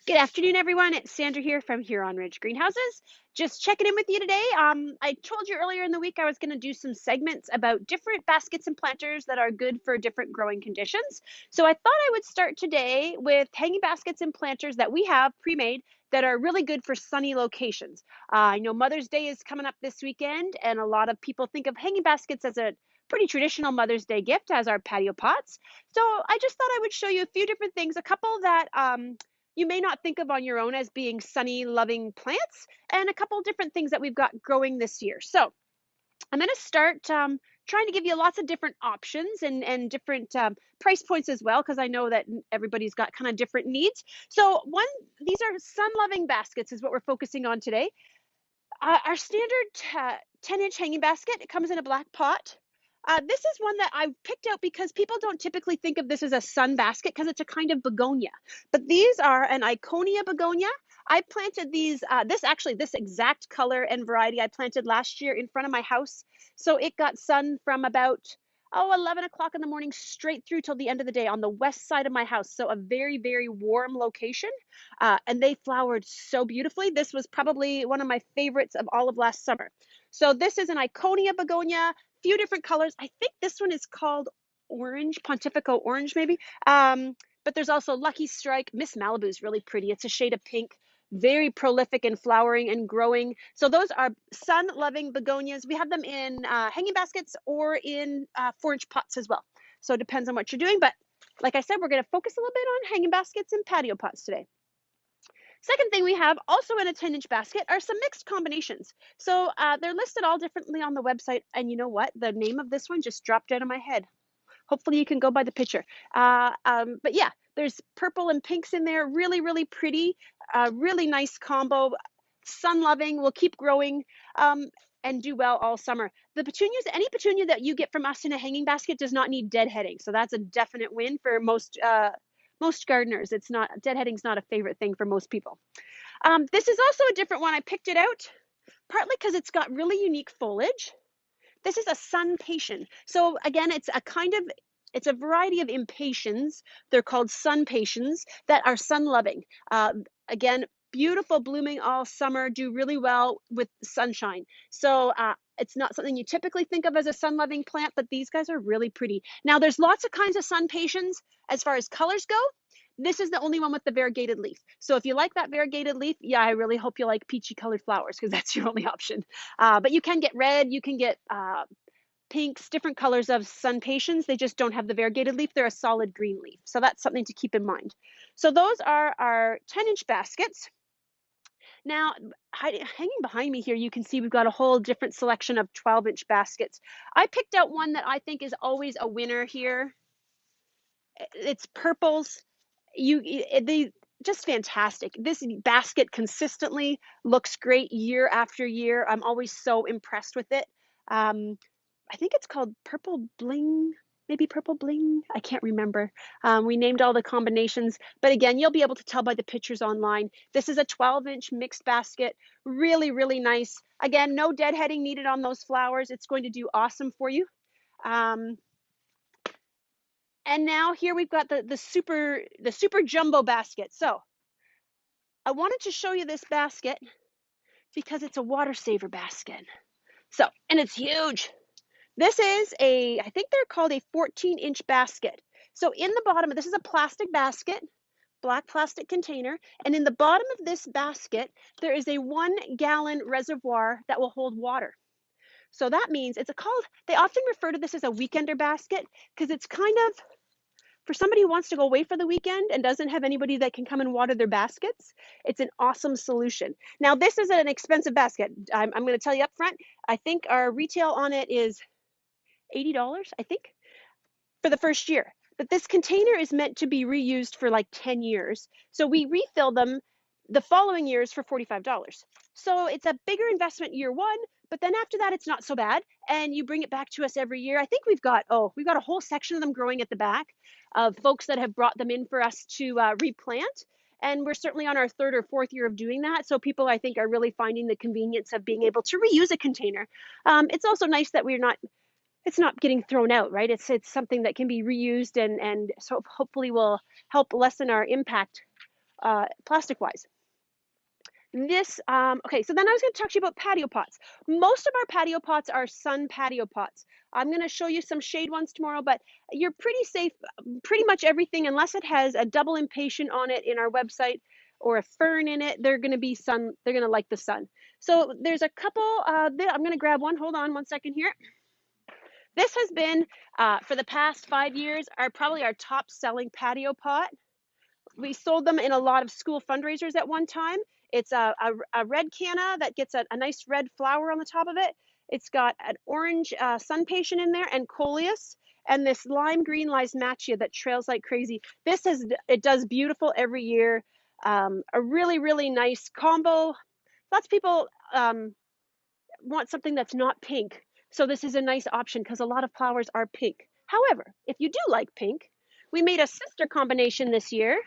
Good afternoon, everyone. It's Sandra here from Huron Ridge Greenhouses. Just checking in with you today. I told you earlier in the week I was going to do some segments about different baskets and planters that are good for different growing conditions. So I thought I would start today with hanging baskets and planters that we have pre-made that are really good for sunny locations. I know Mother's Day is coming up this weekend, and a lot of people think of hanging baskets as a pretty traditional Mother's Day gift as our patio pots. So I just thought I would show you a few different things, a couple that you may not think of on your own as being sunny loving plants, and a couple different things that we've got growing this year. So I'm going to start trying to give you lots of different options and different price points as well, because I know that everybody's got kind of different needs. So these are sun loving baskets is what we're focusing on today. Our standard 10-inch hanging basket, it comes in a black pot. This is one that I picked out because people don't typically think of this as a sun basket because it's a kind of begonia. But these are an Iconia begonia. I planted these, this exact color and variety I planted last year in front of my house. So it got sun from about 11 o'clock in the morning straight through till the end of the day on the west side of my house. So a very, very warm location. And they flowered so beautifully. This was probably one of my favorites of all of last summer. So this is an Iconia begonia, few different colors. I think this one is called orange, Pontifico orange maybe. But there's also Lucky Strike. Miss Malibu is really pretty. It's a shade of pink, very prolific in flowering and growing. So those are sun-loving begonias. We have them in hanging baskets or in 4-inch pots as well. So it depends on what you're doing. But like I said, we're going to focus a little bit on hanging baskets and patio pots today. Second thing we have also in a 10-inch basket are some mixed combinations. So they're listed all differently on the website. And you know what? The name of this one just dropped out of my head. Hopefully you can go by the picture. But yeah, there's purple and pinks in there. Really, really pretty. Really nice combo. Sun loving, will keep growing and do well all summer. The petunias, any petunia that you get from us in a hanging basket does not need deadheading. So that's a definite win for most gardeners. It's not, deadheading's not a favorite thing for most people. This is also a different one. I picked it out partly because it's got really unique foliage. This is a sun patience. So again, it's a variety of impatiens. They're called sun patience that are sun loving. Again, beautiful, blooming all summer, do really well with sunshine. So it's not something you typically think of as a sun loving plant, but these guys are really pretty. Now there's lots of kinds of sun patience as far as colors go. This is the only one with the variegated leaf. So if you like that variegated leaf, yeah, I really hope you like peachy colored flowers because that's your only option. But you can get red, you can get pinks, different colors of sun patience. They just don't have the variegated leaf. They're a solid green leaf. So that's something to keep in mind. So those are our 10-inch baskets. Now, hanging behind me here, you can see we've got a whole different selection of 12-inch baskets. I picked out one that I think is always a winner here. It's purples. They just fantastic. This basket consistently looks great year after year. I'm always so impressed with it. I think it's called Purple Bling, maybe Purple Bling. I can't remember. We named all the combinations, but again, you'll be able to tell by the pictures online. This is a 12-inch mixed basket. Really, really nice. Again, no deadheading needed on those flowers. It's going to do awesome for you. And now here we've got the super jumbo basket. So I wanted to show you this basket because it's a water saver basket. So, and it's huge. This is I think they're called a 14-inch basket. So in the bottom, this is a plastic basket, black plastic container. And in the bottom of this basket, there is a 1-gallon reservoir that will hold water. So that means they often refer to this as a weekender basket because it's kind of, for somebody who wants to go away for the weekend and doesn't have anybody that can come and water their baskets, it's an awesome solution. Now, this is an expensive basket. I'm going to tell you up front, I think our retail on it is $80, I think, for the first year. But this container is meant to be reused for like 10 years. So we refill them the following years for $45. So it's a bigger investment year one, but then after that, it's not so bad. And you bring it back to us every year. I think we've got a whole section of them growing at the back of folks that have brought them in for us to replant. And we're certainly on our 3rd or 4th year of doing that. So people, I think, are really finding the convenience of being able to reuse a container. It's also nice that it's not getting thrown out, right? It's something that can be reused and so hopefully will help lessen our impact plastic-wise. Okay, so then I was going to talk to you about patio pots. Most of our patio pots are sun patio pots. I'm going to show you some shade ones tomorrow, but you're pretty safe, pretty much everything, unless it has a double impatient on it in our website or a fern in it, they're going to be they're going to like the sun. So there's a couple, I'm going to grab one. Hold on one second here. This has been, for the past 5 years, probably our top selling patio pot. We sold them in a lot of school fundraisers at one time. It's a red canna that gets a nice red flower on the top of it. It's got an orange sun patient in there and coleus, and this lime green lysmatia that trails like crazy. It does beautiful every year. A really, really nice combo. Lots of people want something that's not pink. So this is a nice option because a lot of flowers are pink. However, if you do like pink, we made a sister combination this year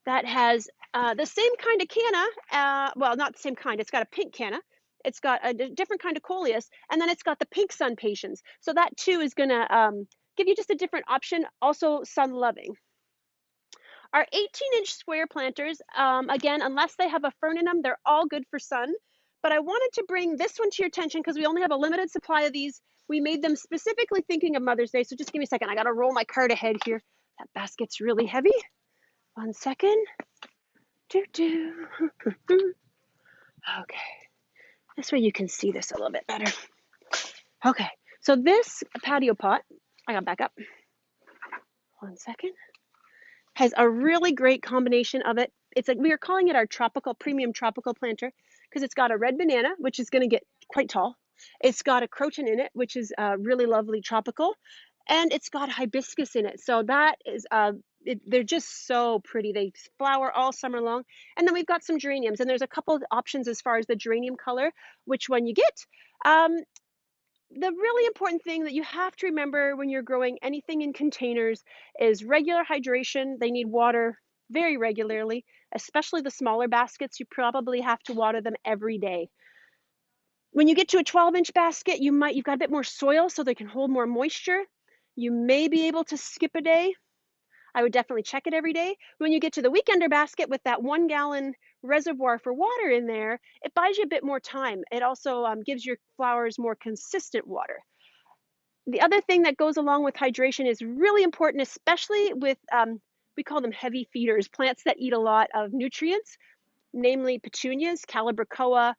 that has the same kind of canna, well, not the same kind, it's got a pink canna, it's got a different kind of coleus, and then it's got the pink sun patients. So that too is gonna give you just a different option, also sun loving. Our 18-inch square planters, again, unless they have a fern in them, they're all good for sun. But I wanted to bring this one to your attention because we only have a limited supply of these. We made them specifically thinking of Mother's Day. So just give me a second. I got to roll my cart ahead here. That basket's really heavy. 1 second. Okay. This way you can see this a little bit better. Okay. So this patio pot, I got to back up. 1 second. Has a really great combination of it. It's like we are calling it our premium tropical planter because it's got a red banana, which is going to get quite tall. It's got a croton in it, which is really lovely tropical, and it's got hibiscus in it. So that is they're just so pretty. They flower all summer long. And then we've got some geraniums, and there's a couple of options as far as the geranium color, which one you get. The really important thing that you have to remember when you're growing anything in containers is regular hydration. They need water very regularly, especially the smaller baskets. You probably have to water them every day. When you get to a 12-inch basket, you've got a bit more soil so they can hold more moisture. You may be able to skip a day. I would definitely check it every day. When you get to the weekender basket with that 1 gallon reservoir for water in there, it buys you a bit more time. It also gives your flowers more consistent water. The other thing that goes along with hydration is really important, especially with, we call them heavy feeders, plants that eat a lot of nutrients, namely petunias, calibrachoa,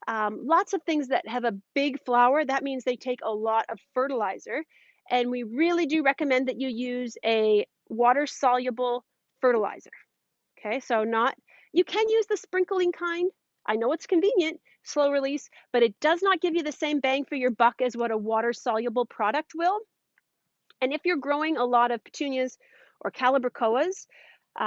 lots of things that have a big flower. That means they take a lot of fertilizer. And we really do recommend that you use a water-soluble fertilizer. Okay, so you can use the sprinkling kind. I know it's convenient, slow release, but it does not give you the same bang for your buck as what a water-soluble product will. And if you're growing a lot of petunias or calibrachoas,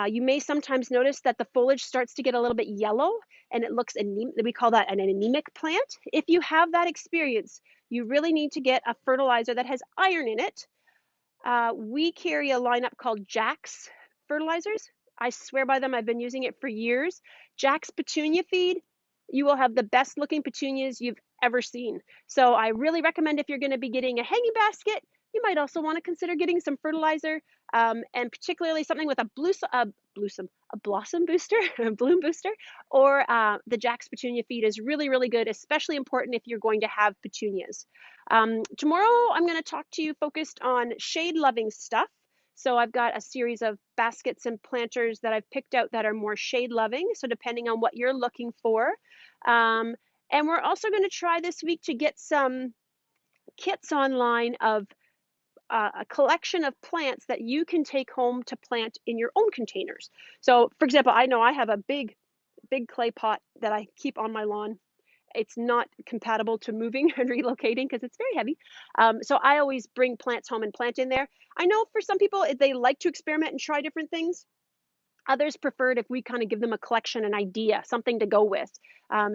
you may sometimes notice that the foliage starts to get a little bit yellow and it looks anemic. We call that an anemic plant. If you have that experience, you really need to get a fertilizer that has iron in it. We carry a lineup called Jack's fertilizers. I swear by them. I've been using it for years. Jack's petunia feed, you will have the best looking petunias you've ever seen. So I really recommend if you're going to be getting a hanging basket, you might also want to consider getting some fertilizer, and particularly something with a blossom booster, a bloom booster, or the Jack's petunia feed is really, really good, especially important if you're going to have petunias. Tomorrow, I'm going to talk to you focused on shade-loving stuff. So I've got a series of baskets and planters that I've picked out that are more shade-loving, so depending on what you're looking for. And we're also going to try this week to get some kits online of a collection of plants that you can take home to plant in your own containers. So, for example, I know I have a big clay pot that I keep on my lawn. It's not compatible to moving and relocating because it's very heavy. So I always bring plants home and plant in there. I know for some people, they like to experiment and try different things. Others preferred if we kind of give them a collection, an idea, something to go with.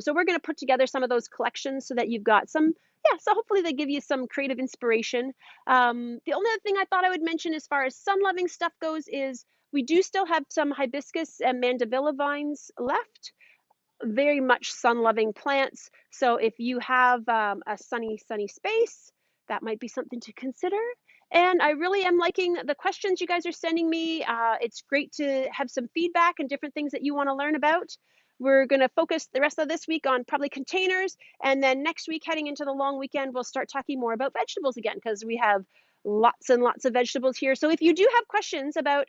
So we're going to put together some of those collections so that you've got some, so hopefully they give you some creative inspiration. The only other thing I thought I would mention as far as sun-loving stuff goes is we do still have some hibiscus and mandevilla vines left. Very much sun-loving plants. So if you have a sunny space, that might be something to consider. And I really am liking the questions you guys are sending me. It's great to have some feedback and different things that you want to learn about. We're going to focus the rest of this week on probably containers. And then next week, heading into the long weekend, we'll start talking more about vegetables again because we have lots and lots of vegetables here. So if you do have questions about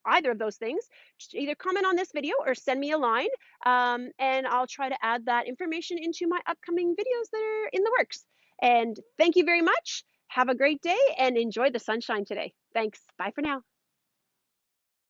either of those things, just either comment on this video or send me a line, and I'll try to add that information into my upcoming videos that are in the works. And thank you very much. Have a great day and enjoy the sunshine today. Thanks. Bye for now.